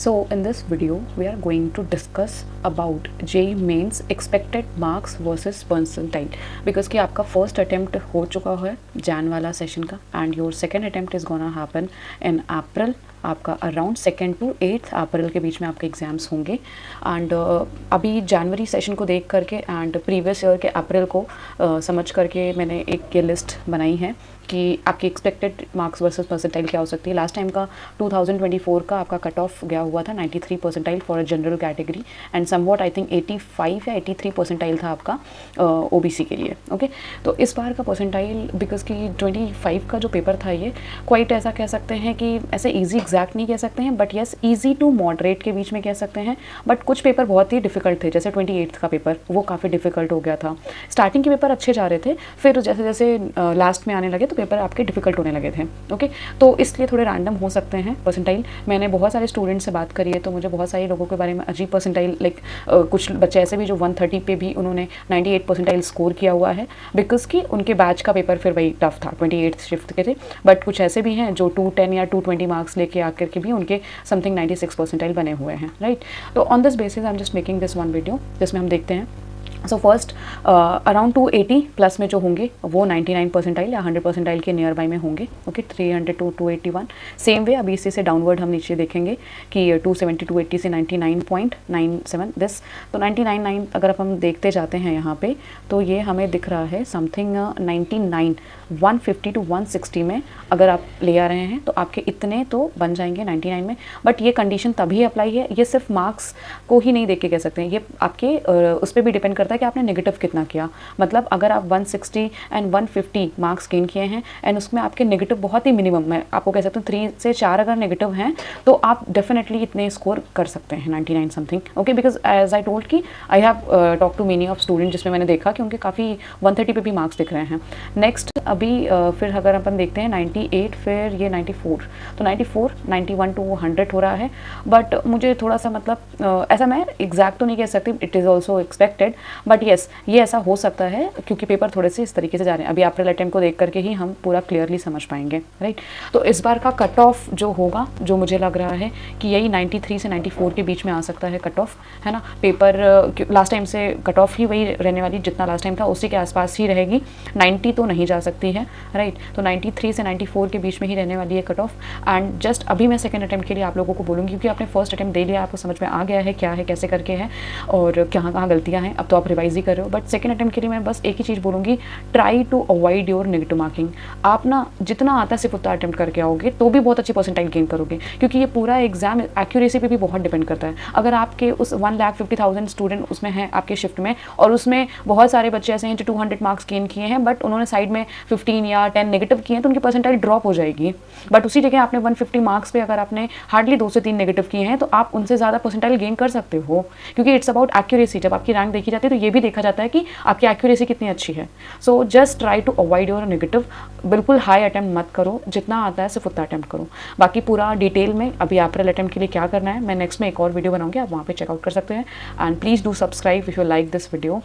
So in this video we are going to discuss about JEE Mains expected marks versus percentile because कि आपका first attempt हो चुका है जैन वाला session का and your second attempt is gonna happen in April. आपका around 2 to 8 अप्रैल के बीच में आपके एग्ज़ाम्स होंगे एंड अभी जनवरी सेशन को देख करके एंड प्रीवियस ईयर के अप्रैल को समझ करके मैंने एक ये लिस्ट बनाई है कि आपकी एक्सपेक्टेड मार्क्स वर्सेस परसेंटाइल क्या हो सकती है। लास्ट टाइम का 2024 का आपका कट ऑफ गया हुआ था 93 percentile for a general category and somewhat I think 85 या 83 परसेंटाइल था आपका ओबीसी के लिए। ओके तो इस बार का परसेंटाइल बिकॉज कि 25 का जो पेपर था ये क्वाइट ऐसा कह सकते हैं कि ऐसे ईजी एग्जैक्ट नहीं कह सकते हैं but yes easy to moderate के बीच में कह सकते हैं। बट कुछ पेपर बहुत ही डिफिकल्ट थे, जैसे 28 का पेपर वो काफ़ी डिफिकल्ट हो गया था। स्टार्टिंग के पेपर अच्छे जा रहे थे, फिर जैसे जैसे लास्ट में आने लगे तो पेपर आपके डिफिकल्ट होने लगे थे। ओके तो इसलिए थोड़े रैंडम हो सकते हैं परसेंटाइल। मैंने बहुत सारे स्टूडेंट्स से बात करी है तो मुझे बहुत सारे लोगों के बारे में अजीब परसेंटाइल लाइक कुछ बच्चे ऐसे भी जो 130 पे भी उन्होंने 98 परसेंटाइल स्कोर किया हुआ है बिकॉज कि उनके बैच का पेपर फिर वही टफ था, 28 शिफ्ट के थे। बट कुछ ऐसे भी हैं जो 210 या 220 मार्क्स लेके आकर के भी उनके समथिंग 96 परसेंटाइल बने हुए हैं, राइट। तो on this basis I am just making this one video जिसमें हम देखते हैं। सो फर्स्ट अराउंड 280 प्लस में जो होंगे वो 99 परसेंटाइल या 100 परसेंटाइल के नियर बाई में होंगे। Okay 300 to 281 same way. अभी इसी से डाउनवर्ड हम नीचे देखेंगे कि 270 280 से 99.97 दिस। तो 99 अगर हम देखते जाते हैं यहाँ पे तो ये हमें दिख रहा है समथिंग 99 150 to 160 में अगर आप ले आ रहे हैं तो आपके इतने तो बन जाएंगे 99 में। बट ये कंडीशन तभी अप्लाई है, ये सिर्फ मार्क्स को ही नहीं देख के कह सकते हैं, ये आपके उस पर भी डिपेंड करता है कि आपने नेगेटिव कितना किया। मतलब अगर आप 160 एंड 150 मार्क्स गेन किए हैं एंड उसमें आपके नेगेटिव बहुत ही मिनिमम, मैं आपको कह सकता हूँ 3 से 4 अगर नेगेटिव हैं तो आप डेफिनेटली इतने स्कोर कर सकते हैं 99 something. Okay because as I told कि I have talk to many of student जिसमें मैंने देखा कि उनके काफ़ी 130 पे भी मार्क्स दिख रहे हैं। नेक्स्ट अभी फिर अगर अपन देखते हैं 98 फिर ये 94, तो 94 91 to 100 हो रहा है। बट मुझे थोड़ा सा मतलब ऐसा मैं एग्जैक्ट तो नहीं कह सकती, it is also expected but yes ये ऐसा हो सकता है क्योंकि पेपर थोड़े से इस तरीके से जा रहे हैं। अभी अप्रैल अटेम्प्ट को देख करके ही हम पूरा क्लियरली समझ पाएंगे, राइट। तो इस बार का कट ऑफ जो होगा, जो मुझे लग रहा है कि यही 93 से 94 के बीच में आ सकता है कट ऑफ, है ना। पेपर लास्ट टाइम से कट ऑफ ही वही रहने वाली, जितना लास्ट टाइम था उसी के आसपास ही रहेगी। 90 तो नहीं जा सकती है, राइट। तो 93 से 94 के बीच में ही रहने वाली है कट ऑफ। एंड जस्ट अभी मैं सेकंड अटेम्प्ट के लिए आप लोगों को बोलूँगी क्योंकि आपने फर्स्ट अटेम्प्ट दे लिया, आपको समझ में आ गया है क्या है कैसे करके है और कहाँ कहाँ गलतियाँ हैं, अब तो आप रिवाइज ही कर रहे हो। बट सेकंड अटेम्प्ट के लिए मैं बस एक ही चीज़ बोलूँगी, try to avoid your negative marking. आप ना जितना आता है सिर्फ उतना अटेम्प्ट करके आओगे तो भी बहुत अच्छी परसेंटाइल गेन करोगे क्योंकि ये पूरा एग्जाम एक्यूरेसी पे भी बहुत डिपेंड करता है। अगर आपके उस 1,50,000 स्टूडेंट उसमें हैं आपके शिफ्ट में और उसमें बहुत सारे बच्चे ऐसे हैं जो 200 मार्क्स गेन किए हैं बट उन्होंने साइड में 15 या 10 नेगेटिव किए हैं तो उनकी परसेंटाइल ड्रॉप हो जाएगी। बट उसी जगह आपने 150 मार्क्स पे अगर आपने हार्डली 2 से 3 नेगेटिव किए हैं तो आप उनसे ज़्यादा परसेंटाइल गेन कर सकते हो क्योंकि इट्स अबाउट एक्यूरेसी। जब आपकी रैंक देखी जाती है तो ये भी देखा जाता है कि आपकी एक्यूरेसी कितनी अच्छी है। So just try to avoid your negative. बिल्कुल हाई अटेम्प्ट मत करो, जितना आता है सिर्फ उतना अटेम्प्ट करो। बाकी पूरा डिटेल में अभी अप्रैल अटेम्प्ट के लिए क्या करना है मैं नेक्स्ट में एक और वीडियो बनाऊंगी, आप वहाँ पे चेकआउट कर सकते हैं। And please do subscribe if you like this video.